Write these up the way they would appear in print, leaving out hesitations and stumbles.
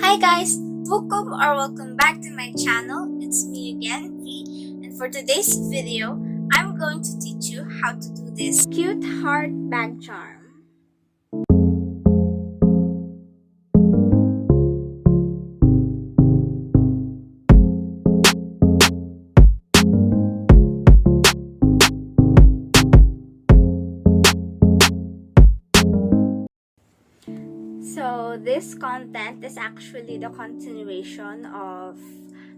Hi guys, welcome back to my channel. It's me again, V, and for today's video, I'm going to teach you how to do this cute heart bag charm. So this content is actually the continuation of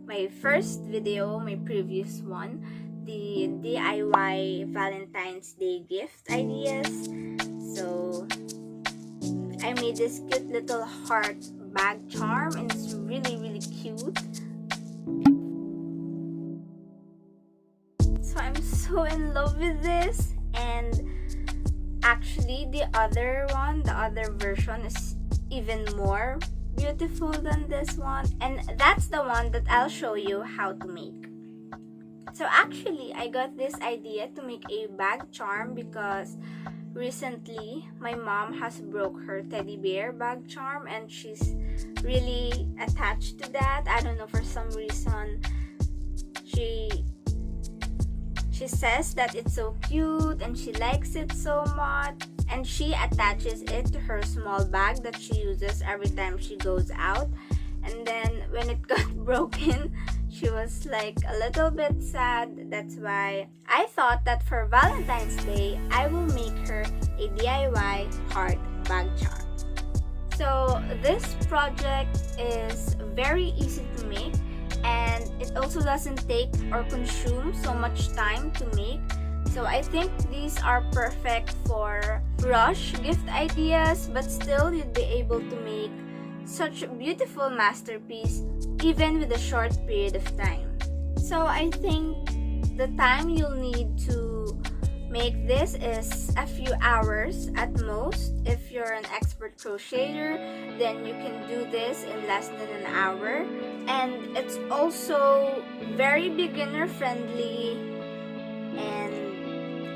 my first video, my previous one, the DIY Valentine's Day gift ideas. So I made this cute little heart bag charm and it's really cute. So I'm so in love with this, and actually the other version is even more beautiful than this one, and that's the one that I'll show you how to make. So actually I got this idea to make a bag charm because recently my mom has broke her teddy bear bag charm and she's really attached to that. I don't know, for some reason she says that it's so cute and she likes it so much, and she attaches it to her small bag that she uses every time she goes out. And then when it got broken, she was like a little bit sad. That's why I thought that for Valentine's Day, I will make her a DIY heart bag charm. So this project is very easy to make, and it also doesn't take or consume so much time to make. So I think these are perfect for rush gift ideas, but still you'd be able to make such a beautiful masterpiece even with a short period of time. So I think the time you'll need to make this is a few hours at most. If you're an expert crocheter, then you can do this in less than an hour. And it's also very beginner friendly, and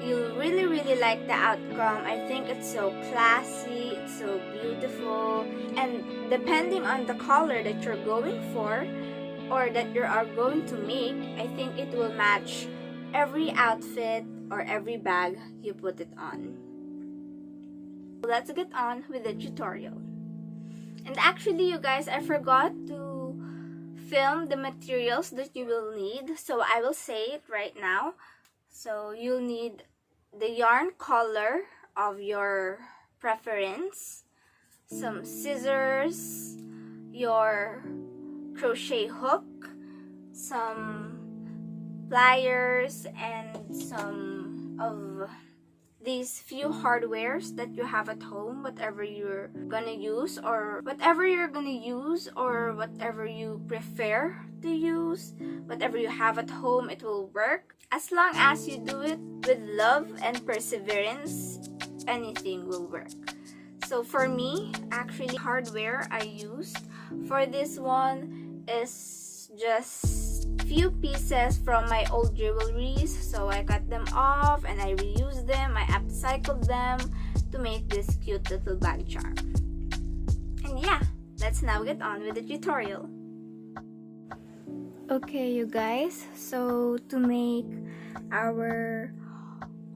you'll really like the outcome. I think it's so classy, it's so beautiful, and depending on the color that you're going for or that you are going to make, I think it will match every outfit or every bag you put it on. Let's get on with the tutorial. And actually, you guys, I forgot to film the materials that you will need, so I will say it right now. So you'll need the yarn color of your preference, some scissors, your crochet hook, some pliers, and some of these few hardwares that you have at home, whatever you're gonna use or whatever you prefer to use, whatever you have at home, it will work. As long as you do it with love and perseverance, anything will work. So for me, actually, hardware I used for this one is just few pieces from my old jewelries. So I cut them off and I reused them, I upcycled them to make this cute little bag charm. And yeah, let's now get on with the tutorial. Okay, you guys, so to make our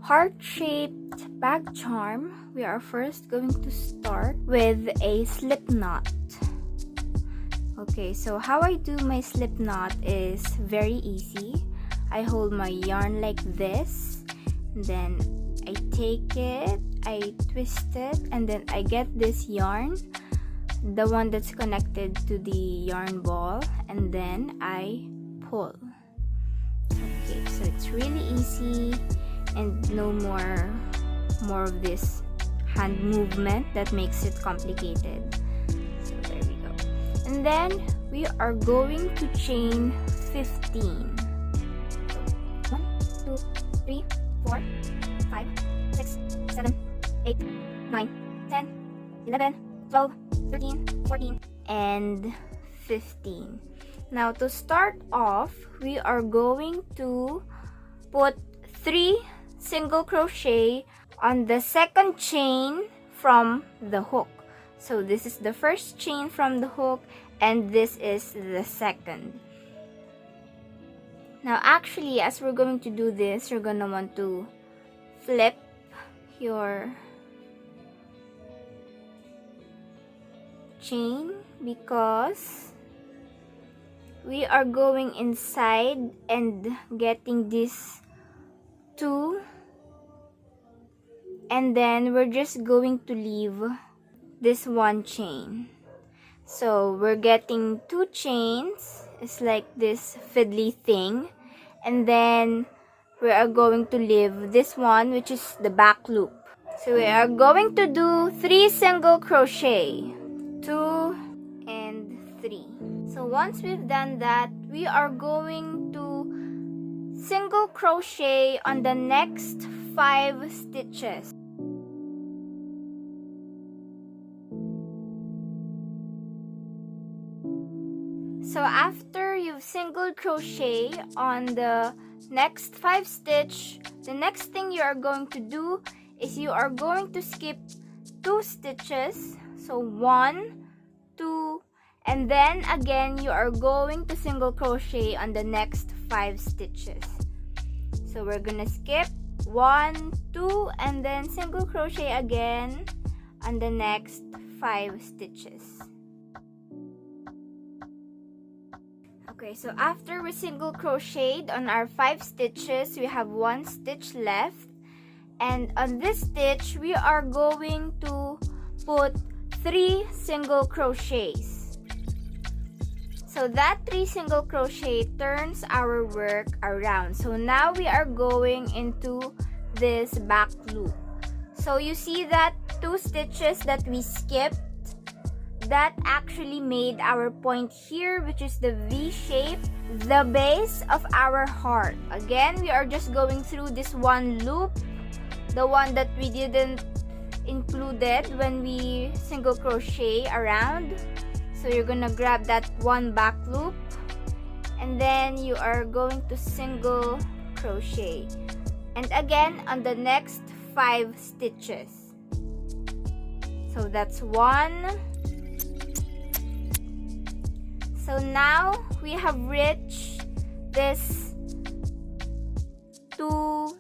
heart-shaped bag charm, we are first going to start with a slip knot. Okay, so how I do my slip knot is very easy. I hold my yarn like this, and then I take it, I twist it, and then I get this yarn, the one that's connected to the yarn ball, and then I pull. Okay, so it's really easy and no more of this hand movement that makes it complicated. So there we go. And then we are going to chain 15. So 1, 2, 3, 4, 5, 6, 7, 8, 9, 10, 11, 12, 13, 14, and 15. Now to start off, we are going to put 3 single crochet on the second chain from the hook. So this is the first chain from the hook, and this is the second. Now actually, as we're going to do this, you're gonna want to flip your chain, because we are going inside and getting these two, and then we're just going to leave this one chain. So we're getting two chains. It's like this fiddly thing, and then we are going to leave this one, which is the back loop. So we are going to do 3 single crochet, 2 and 3. So once we've done that, we are going to single crochet on the next 5 stitches. So after you've single crochet on the next 5 stitch, the next thing you are going to do is you are going to skip 2 stitches. So 1, 2, and then again you are going to single crochet on the next 5 stitches. So we're gonna skip 1, 2, and then single crochet again on the next 5 stitches. Okay, so after we single crocheted on our 5 stitches, we have 1 stitch left, and on this stitch we are going to put 3 single crochets. So that 3 single crochet turns our work around. So now we are going into this back loop. So you see that 2 stitches that we skipped, that actually made our point here, which is the V shape, the base of our heart. Again, we are just going through this one loop, the one that we didn't included when we single crochet around. So you're gonna grab that one back loop, and then you are going to single crochet, and again on the next 5 stitches. So that's 1. So now we have reached this 2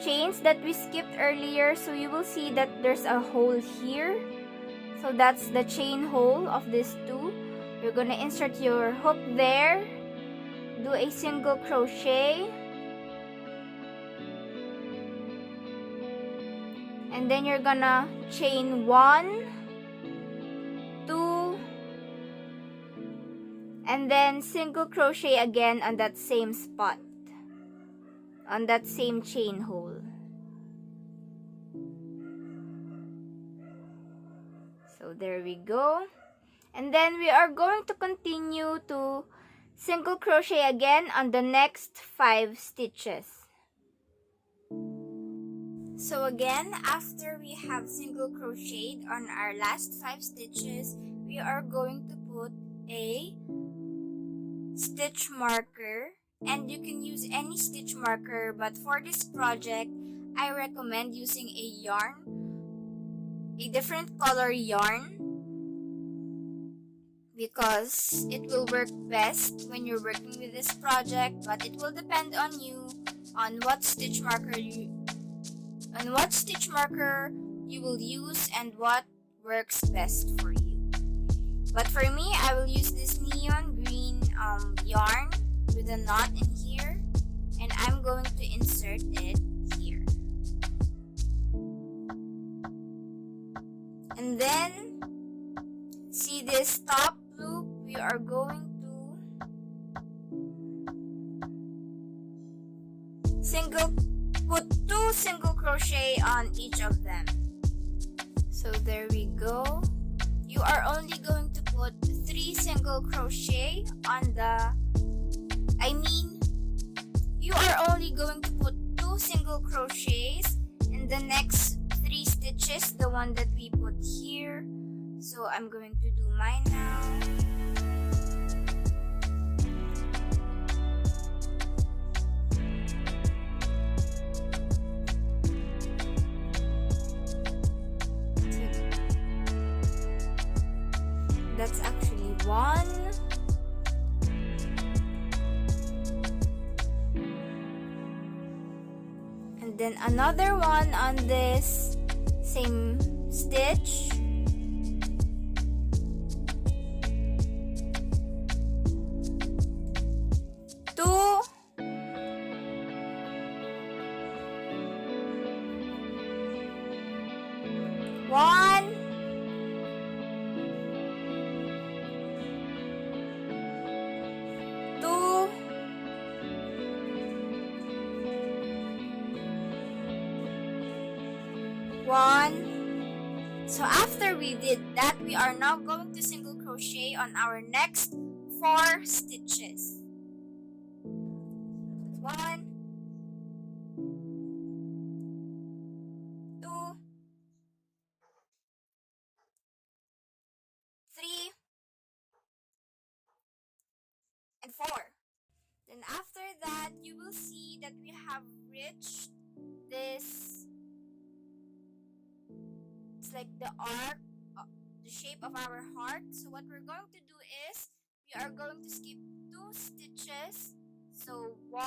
chains that we skipped earlier. So you will see that there's a hole here. So that's the chain hole of these 2. You're gonna insert your hook there, do a single crochet, and then you're gonna chain 1, 2, and then single crochet again on that same spot, on that same chain hole. So there we go. And then we are going to continue to single crochet again on the next 5 stitches. So again, after we have single crocheted on our last 5 stitches, we are going to put a stitch marker, and you can use any stitch marker, but for this project I recommend using a yarn, a different color yarn, because it will work best when you're working with this project. But it will depend on you on what stitch marker you will use and what works best for you. But for me, I will use this neon green yarn with a knot in here, and I'm going to insert it here. And then see this top loop, we are going to put 2 single crochet on each of them. So there we go. You are only going to put 3 single crochet on the, you are only going to put 2 single crochets in the next 3 stitches, the one that we put here. So I'm going to do mine now. one, and then another one on this same stitch. Two, one, two, one. So after we did that, we are now going to single crochet on our next 4 stitches. 1, 2, 3, and 4. Then after that, you will see that we have reached this, it's like the arc, the shape of our heart. So what we're going to do is, we are going to skip 2 stitches. So 1,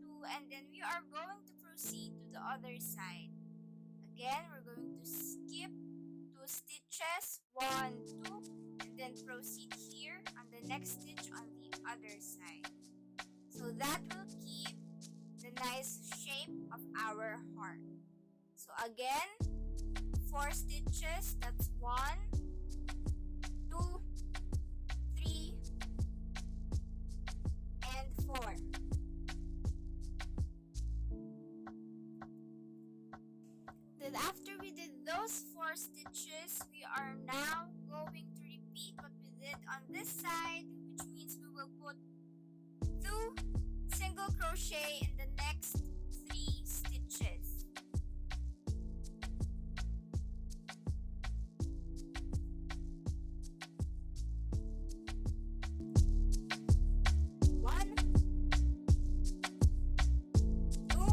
2, and then we are going to proceed to the other side. Again, we're going to skip 2 stitches, 1, 2, and then proceed here on the next stitch on the other side. So that will keep the nice shape of our heart. So again, 4 stitches, that's 1, 2, 3, and 4. Then after we did those 4 stitches, we are now going to repeat what we did on this side, which means we will put 2 single crochet in the next 3 stitches. One, 2,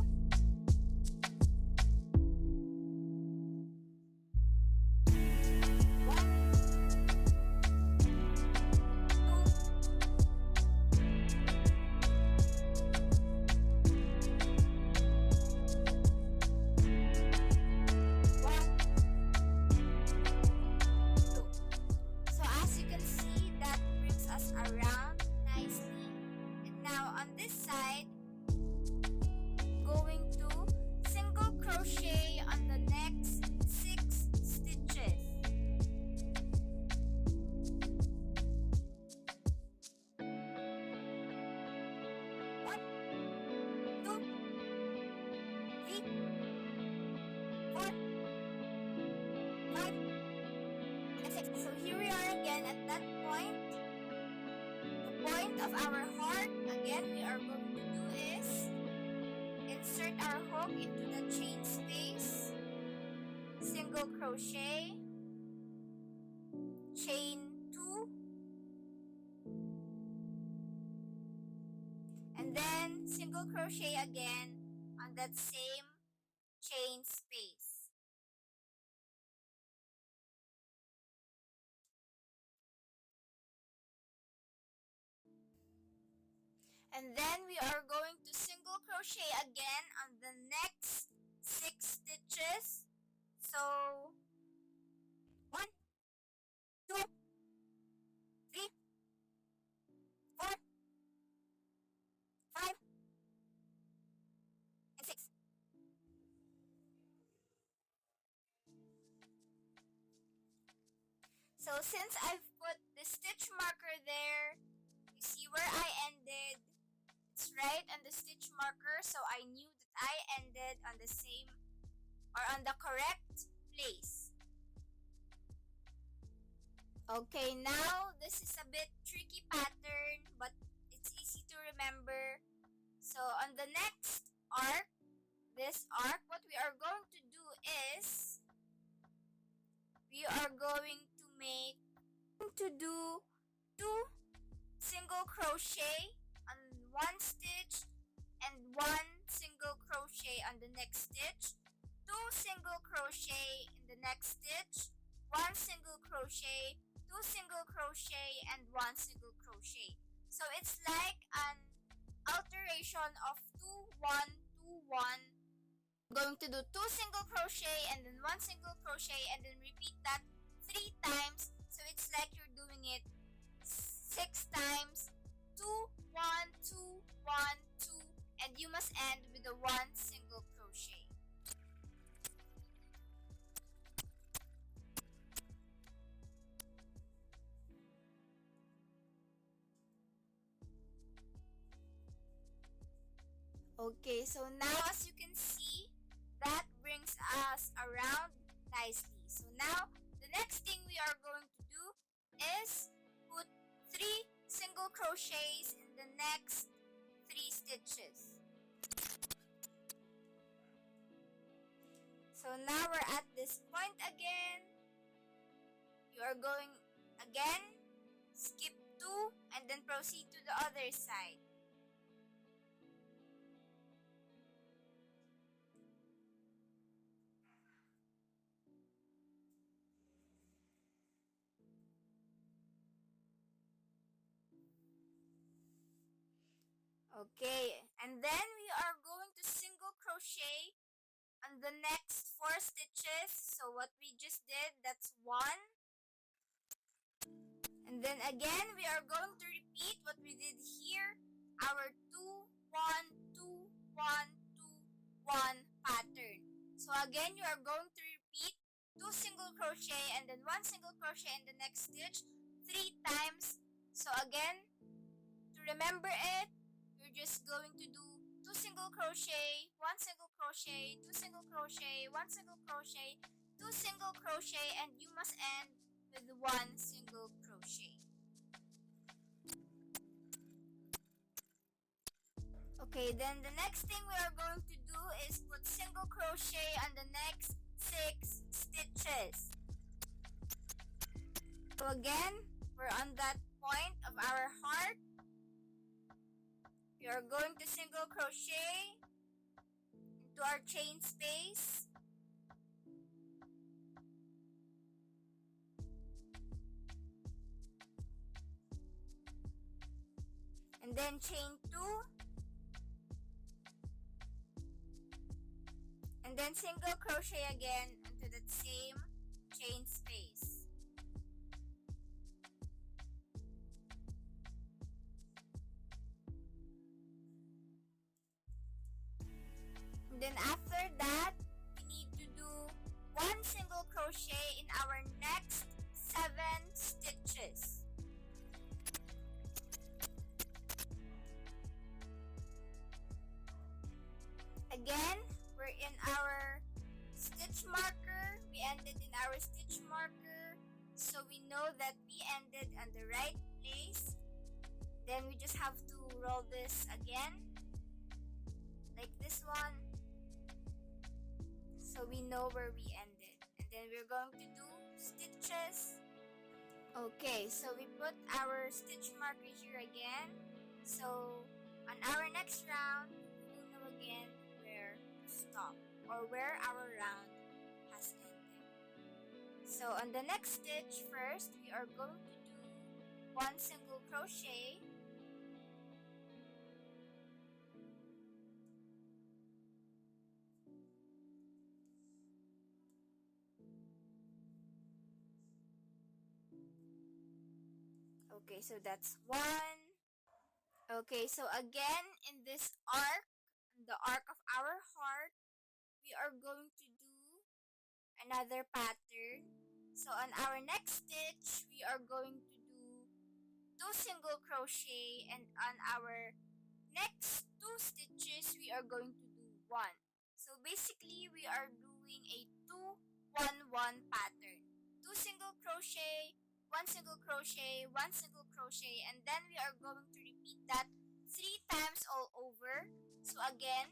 So here we are again at that point. The point of our heart, again, we are going to do is insert our hook into the chain space, single crochet, chain 2, and then single crochet again on that same chain space. And then we are going to single crochet again on the next 6 stitches. So 1, 2, 3, 4, 5, and 6. So since I've put the stitch marker there, you see where I ended. It's right on the stitch marker, so I knew that I ended on the same or on the correct place. Okay, now this is a bit tricky pattern, but it's easy to remember. So on the next arc, this arc, what we are going to do is we are going to do 2 single crochet on one stitch and 1 single crochet on the next stitch, 2 single crochet in the next stitch, 1 single crochet, 2 single crochet and 1 single crochet. So it's like an alteration of 2 1 2 1. Going to do 2 single crochet and then 1 single crochet and then repeat that 3 times. So it's like you're doing it 6 times. 2 1 2 1 2, and you must end with a 1 single crochet. Okay, so now as you can see, that brings us around nicely. So now the next thing we are going to do is put 3 single crochets in the next 3 stitches. So now we're at this point again. You are going again, skip 2 and then proceed to the other side. Okay, and then we are going to single crochet on the next 4 stitches. So what we just did, that's 1. And then again, we are going to repeat what we did here, our 2 1 2 1 2 1 pattern. So again, you are going to repeat 2 single crochet and then 1 single crochet in the next stitch 3 times. So again, to remember it, you're just going to do 2 single crochet, 1 single crochet, 2 single crochet, 1 single crochet, 2 single crochet, and you must end with 1 single crochet. Okay, then the next thing we are going to do is put single crochet on the next 6 stitches. So again, we're on that point of our heart. We are going to single crochet into our chain space. And then chain 2. And then single crochet again into that same chain space. And then after that, we need to do 1 single crochet in our next 7 stitches. Again, we're in our stitch marker. We ended in our stitch marker, so we know that we ended on the right place. Then we just have to roll this again, like this one, so we know where we ended. And then we're going to do stitches. Okay, so we put our stitch marker here again. So on our next round, we will know again where to stop or where our round has ended. So on the next stitch, first we are going to do 1 single crochet. Okay, so that's 1. Okay, so again, in this arc, the arc of our heart, we are going to do another pattern. So on our next stitch, we are going to do 2 single crochet, and on our next 2 stitches, we are going to do 1. So basically, we are doing a 2 1 1 pattern. 2 single crochet, 1 single crochet, 1 single crochet, and then we are going to repeat that 3 times all over. So again,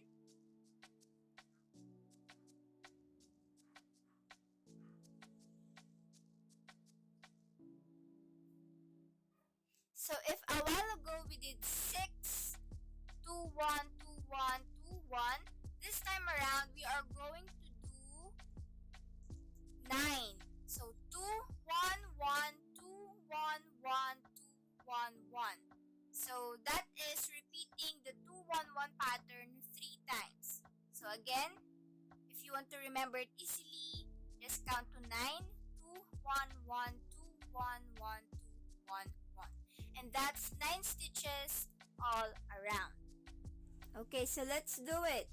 so if a while ago we did 6 2 1 2 1 2 1, this time around we are going to do 9. So 2 1 1 2 1 1. So that is repeating the 2 1 1 pattern 3 times. So again, if you want to remember it easily, just count to 9, 2 1 1 2 1 1 2 1 1. And that's 9 stitches all around. Okay, so let's do it.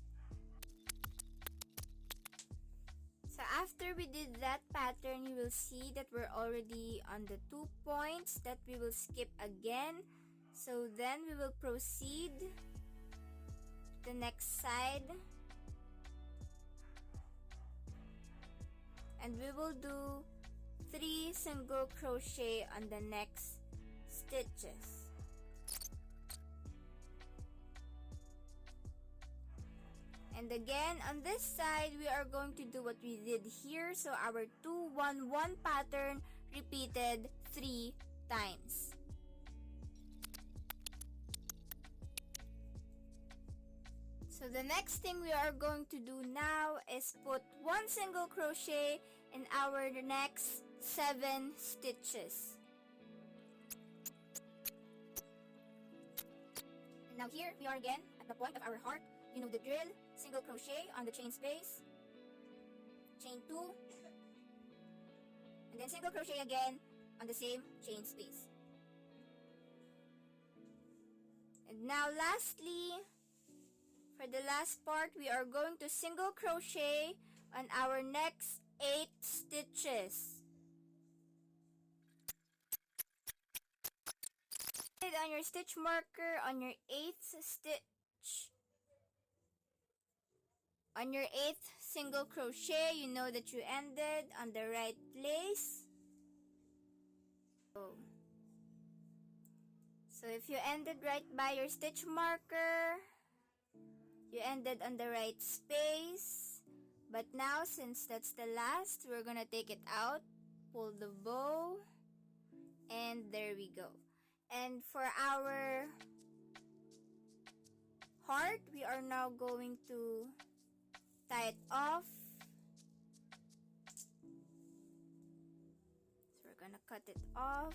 So after we did that pattern, you will see that we're already on the 2 points that we will skip again. So then we will proceed to the next side. And we will do 3 single crochet on the next stitches. And again, on this side, we are going to do what we did here. So our 2 1 1 pattern repeated 3 times. So the next thing we are going to do now is put 1 single crochet in our next 7 stitches. And now here we are again at the point of our heart. You know the drill. Single crochet on the chain space, chain 2, and then single crochet again on the same chain space. And now lastly, for the last part, we are going to single crochet on our next 8 stitches. On your stitch marker on your 8th stitch. On your 8th single crochet, you know that you ended on the right place. So if you ended right by your stitch marker, you ended on the right space. But now, since that's the last, we're gonna take it out, pull the bow, and there we go. And for our heart, we are now going to tie it off. So we're gonna cut it off.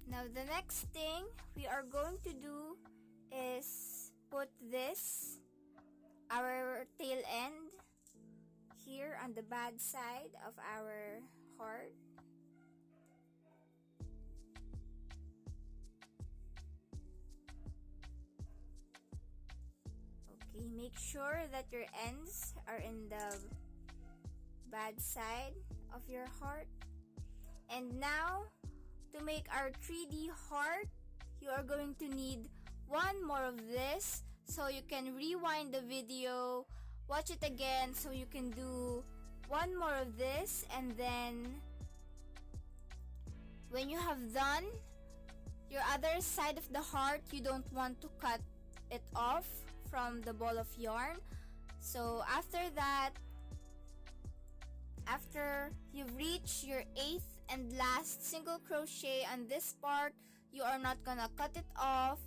Now the next thing we are going to do is put this, our tail end, here on the bad side of our heart. Okay, make sure that your ends are in the bad side of your heart. And now, to make our 3D heart, you are going to need 1 more of this. So you can rewind the video, watch it again so you can do 1 more of this. And then, when you have done your other side of the heart, you don't want to cut it off from the ball of yarn. So after that, after you've reached your 8th and last single crochet on this part, you are not gonna cut it off,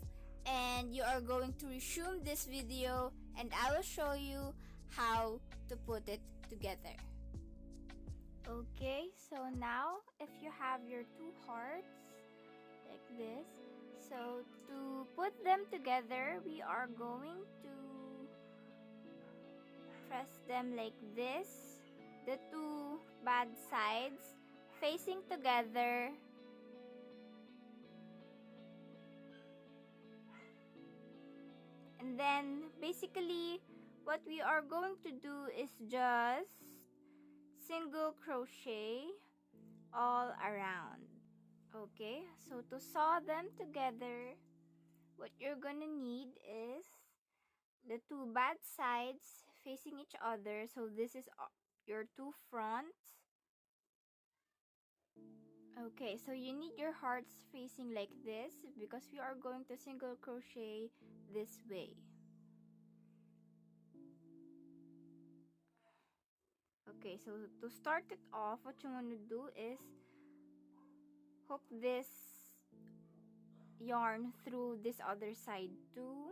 and you are going to resume this video, and I will show you how to put it together. Okay, so now if you have your 2 hearts like this, so to put them together, we are going to press them like this, the 2 bad sides facing together. And then basically what we are going to do is just single crochet all around. Okay, so to sew them together, what you're gonna need is the 2 bad sides facing each other. So this is your 2 fronts. Okay, so you need your hearts facing like this because we are going to single crochet this way. Okay, so to start it off, what you want to do is hook this yarn through this other side too.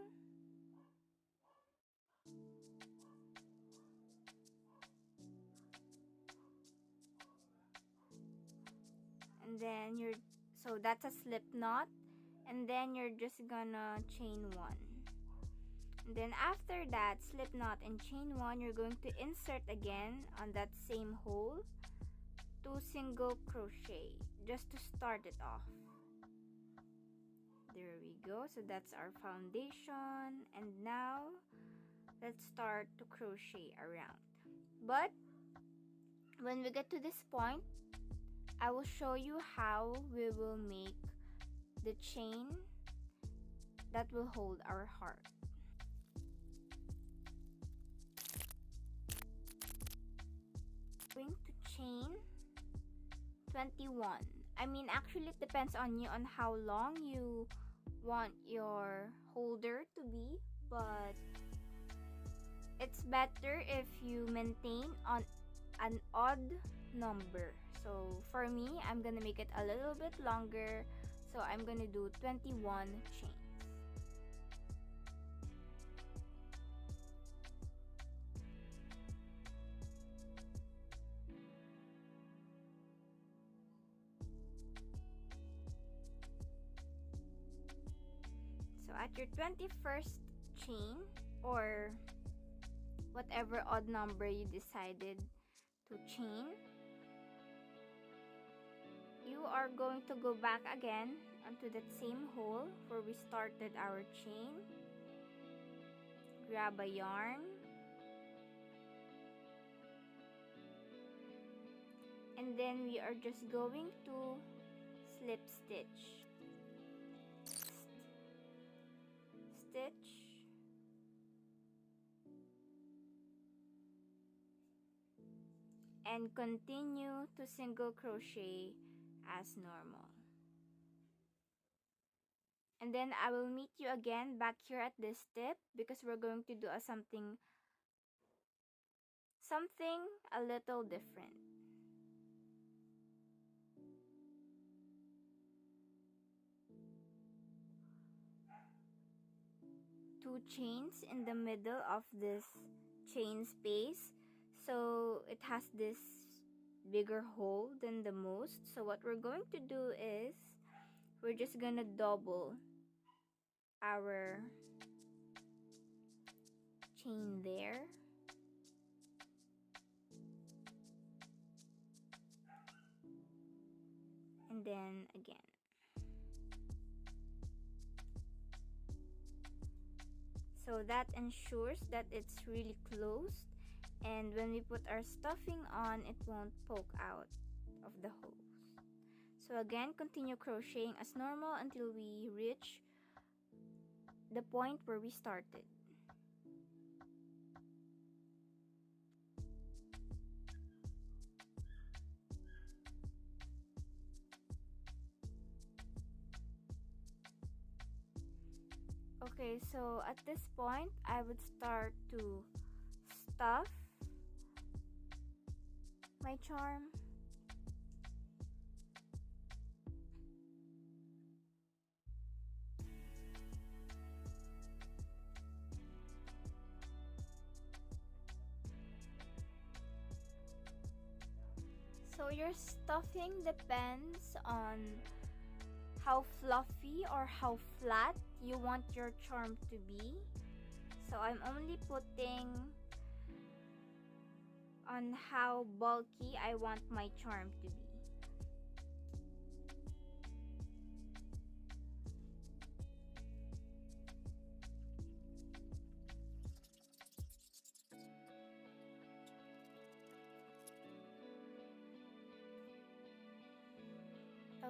then so that's a slip knot, and then you're just gonna chain 1. And then after that slip knot and chain 1, you're going to insert again on that same hole 2 single crochet just to start it off. There we go. So that's our foundation, and now let's start to crochet around. But when we get to this point, I will show you how we will make the chain that will hold our heart. Going to chain 21. I mean, actually it depends on you on how long you want your holder to be, but it's better if you maintain on an odd number. So for me, I'm gonna make it a little bit longer, so I'm gonna do 21 chains. So at your 21st chain, or whatever odd number you decided to chain, you are going to go back again onto that same hole where we started our chain. Grab a yarn, and then we are just going to slip stitch. Stitch, and continue to single crochet as normal. And then I will meet you again back here at this tip, because we're going to do something a little different. 2 chains in the middle of this chain space, so it has this bigger hole than the most. So what we're going to do is we're just gonna double our chain there, and then again. So that ensures that it's really closed, and when we put our stuffing on, it won't poke out of the holes. So again, continue crocheting as normal until we reach the point where we started. Okay, so at this point, I would start to stuff my charm. So your stuffing depends on how fluffy or how flat you want your charm to be. So I'm only putting on how bulky I want my charm to be.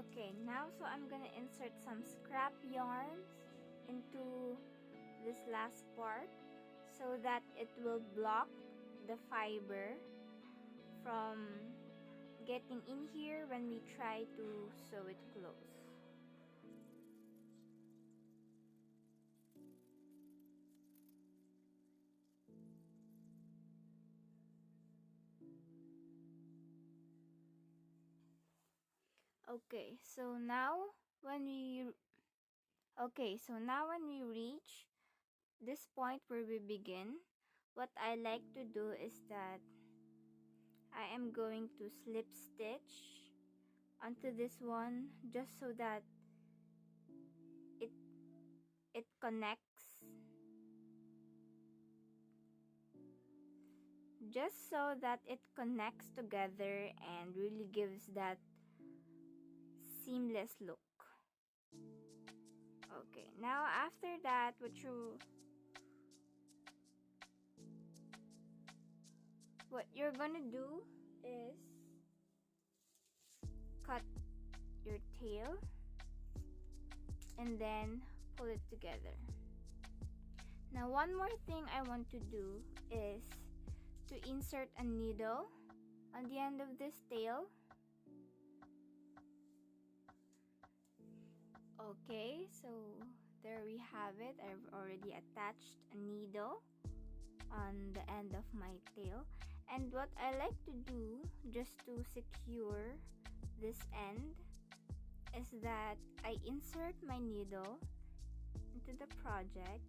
Okay, now so I'm gonna insert some scrap yarns into this last part so that it will block the fiber from getting in here when we try to sew it close. Okay, so now when we reach this point where we begin, what I like to do is that I am going to slip stitch onto this one, just so that it connects, together and really gives that seamless look. Okay, now after that, what you're gonna do is cut your tail and then pull it together. Now one more thing I want to do is to insert a needle on the end of this tail. Okay, so there we have it. I've already attached a needle on the end of my tail, and what I like to do just to secure this end is that I insert my needle into the project,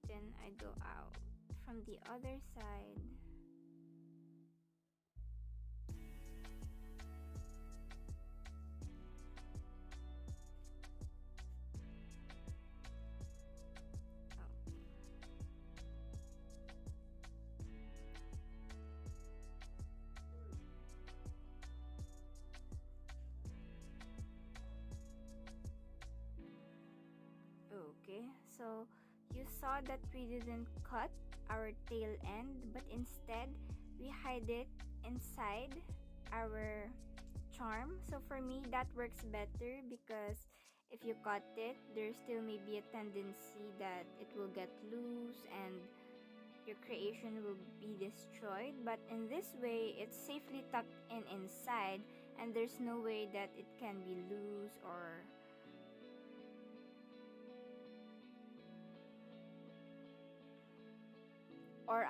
then I go out from the other side. Okay, so you saw that we didn't cut our tail end, but instead we hide it inside our charm. So for me, that works better, because if you cut it, there still may be a tendency that it will get loose and your creation will be destroyed. But in this way, it's safely tucked in inside, and there's no way that it can be loose or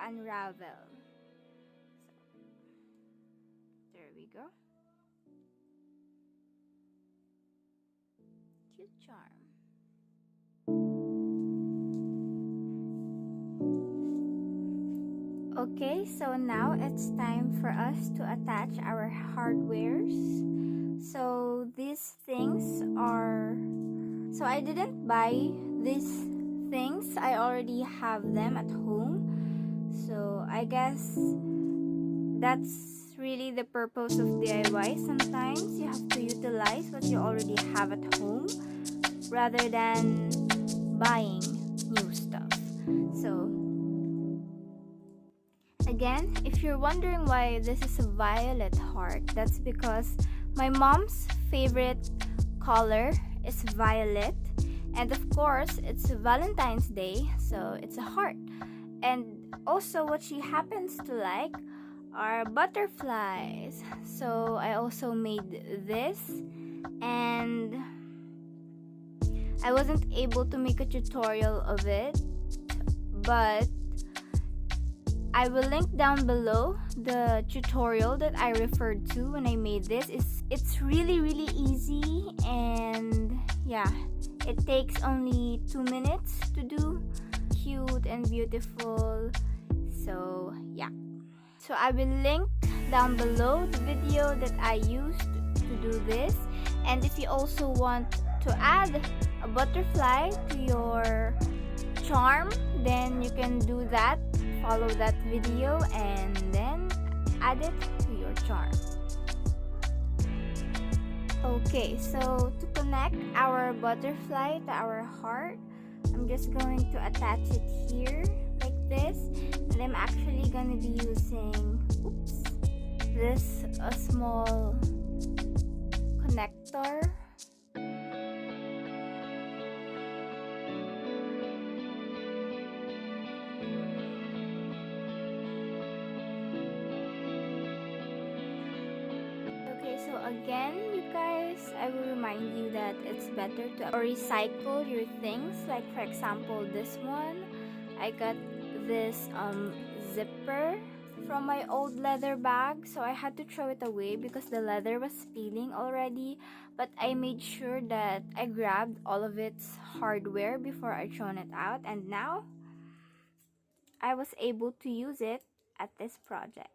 unravel. So there we go. Cute charm. Okay, so now it's time for us to attach our hardwares. So these things are, so I didn't buy these things, I already have them at home. So I guess that's really the purpose of DIY. Sometimes you have to utilize what you already have at home rather than buying new stuff. So again, if you're wondering why this is a violet heart, that's because my mom's favorite color is violet, and of course it's Valentine's Day, so it's a heart. And also what she happens to like are butterflies, so I also made this, and I wasn't able to make a tutorial of it, but I will link down below the tutorial that I referred to when I made this. It's really easy, and yeah, it takes only 2 minutes to do. Cute and beautiful. So yeah, so I will link down below the video that I used to do this, and if you also want to add a butterfly to your charm, then you can do that. Follow that video and then add it to your charm. Okay, so to connect our butterfly to our heart, I'm just going to attach it here like this, and I'm actually going to be using this a small connector. Again, you guys, I will remind you that it's better to recycle your things. Like for example, this one, I got this zipper from my old leather bag, so I had to throw it away because the leather was peeling already, but I made sure that I grabbed all of its hardware before I thrown it out, and now I was able to use it at this project.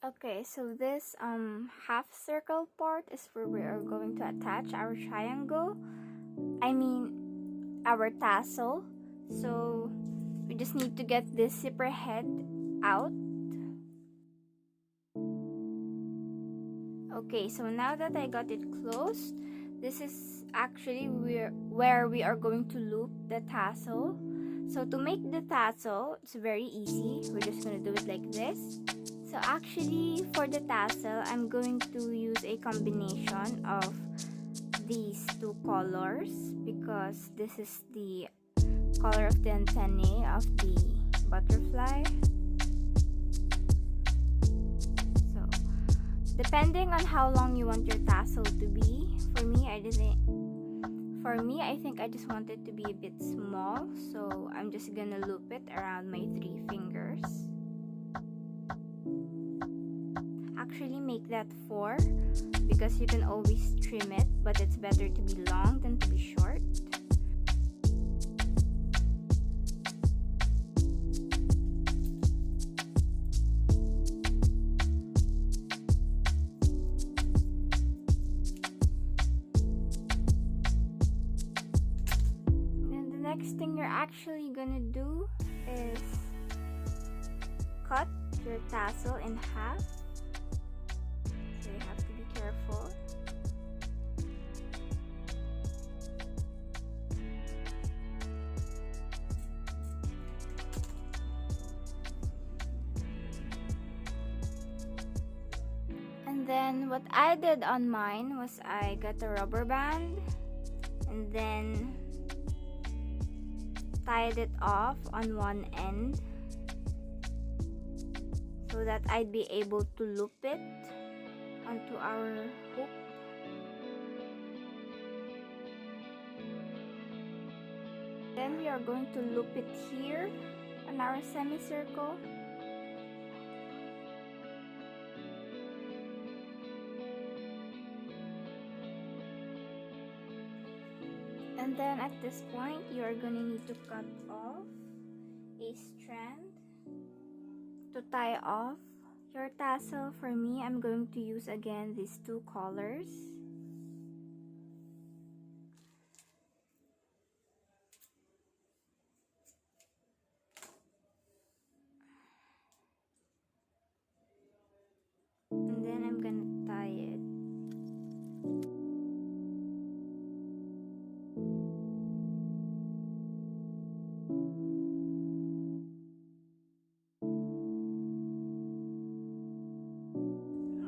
Okay, so this half circle part is where we are going to attach our triangle. I mean our tassel. So we just need to get this zipper head out. Okay, so now that I got it closed, this is actually where we are going to loop the tassel. So to make the tassel, it's very easy. We're just going to do it like this. So actually, for the tassel, I'm going to use a combination of these two colors because this is the color of the antennae of the butterfly. So, depending on how long you want your tassel to be, for me, I think I just want it to be a bit small. So I'm just gonna loop it around my 3 fingers. Actually, make that 4 because you can always trim it, but it's better to be long than to be short. And the next thing you're actually gonna do is cut your tassel in half. So you have to be careful. And then what I did on mine was I got a rubber band and then tied it off on one end so that I'd be able to loop it onto our hook. Then we are going to loop it here on our semicircle. And then at this point, you are going to need to cut off a strand to tie off your tassel. For me, I'm going to use again these two colors. And then I'm going to tie it.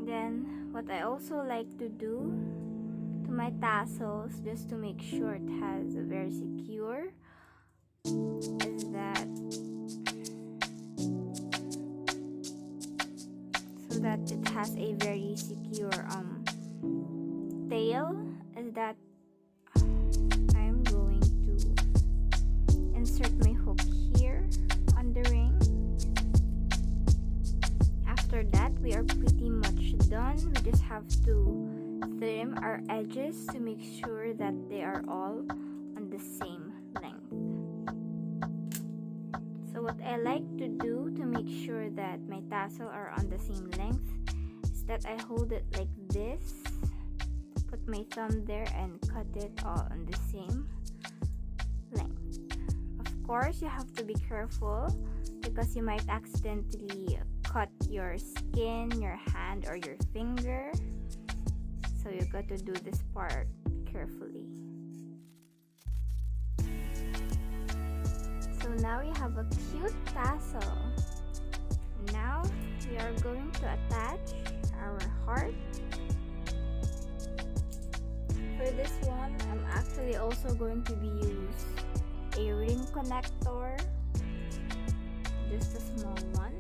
Then what I also like to do to my tassels, just to make sure it has a very secure, is that so that it has a very secure tail, is that I'm going to insert my hook here on the ring. After that, we are pretty much done. We just have to trim our edges to make sure that they are all on the same length. So what I like to do to make sure that my tassel are on the same length is that I hold it like this, put my thumb there and cut it all on the same length. Of course, you have to be careful because you might accidentally cut your skin, your hand, or your finger. So you got to do this part carefully. So now we have a cute tassel. Now we are going to attach our heart. For this one, I'm actually also going to be use a ring connector, just a small one.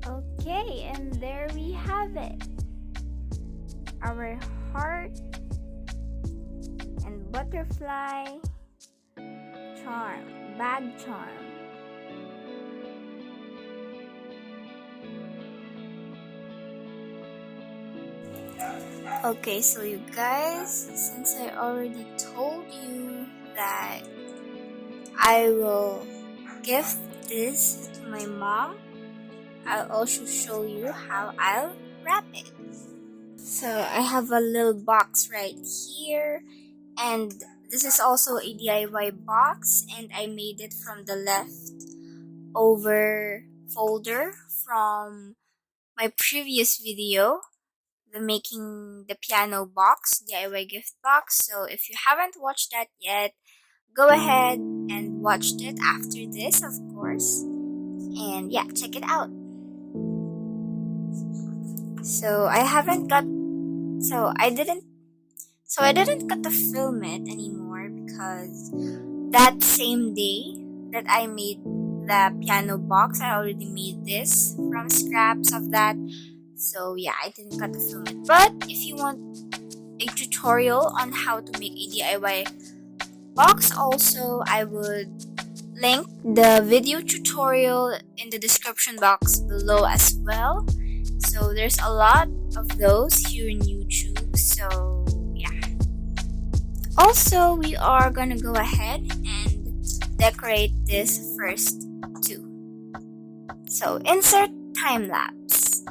Okay, and there we have it. Our heart and butterfly charm, bag charm. Okay, so you guys, since I already told you that I will gift this to my mom. I'll also show you how I'll wrap it. So I have a little box right here, and this is also a DIY box, and I made it from the leftover folder from my previous video, the making the piano box DIY gift box. So if you haven't watched that yet, go ahead and watch it after this, of course. And yeah, check it out. So I didn't cut the filament anymore because that same day that I made the piano box, I already made this from scraps of that. So yeah, I didn't cut the filament. But if you want a tutorial on how to make a DIY box also, I would link the video tutorial in the description box below as well. So there's a lot of those here in YouTube. So yeah. Also, we are gonna go ahead and decorate this first too. So insert time lapse.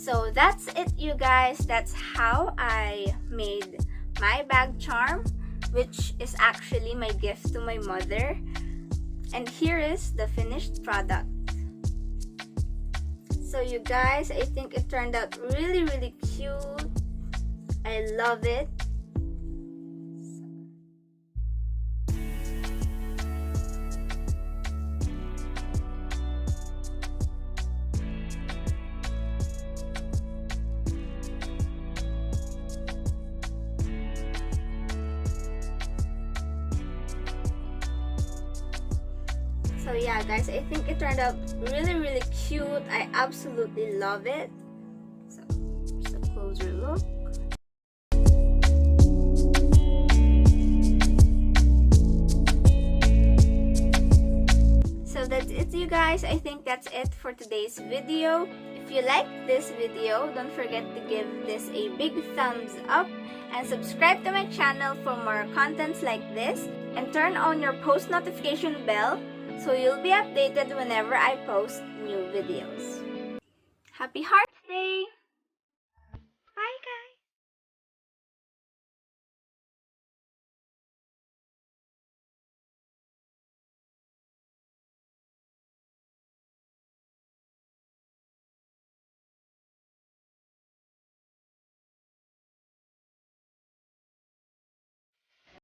So that's it, you guys. That's how I made my bag charm, which is actually my gift to my mother. And here is the finished product. So you guys, I think it turned out really cute. I love it. So yeah guys, I think it turned out really cute. I absolutely love it. So just a closer look. So that's it, you guys. I think that's it for today's video. If you like this video, don't forget to give this a big thumbs up and subscribe to my channel for more contents like this, and turn on your post notification bell so you'll be updated whenever I post new videos. Happy heart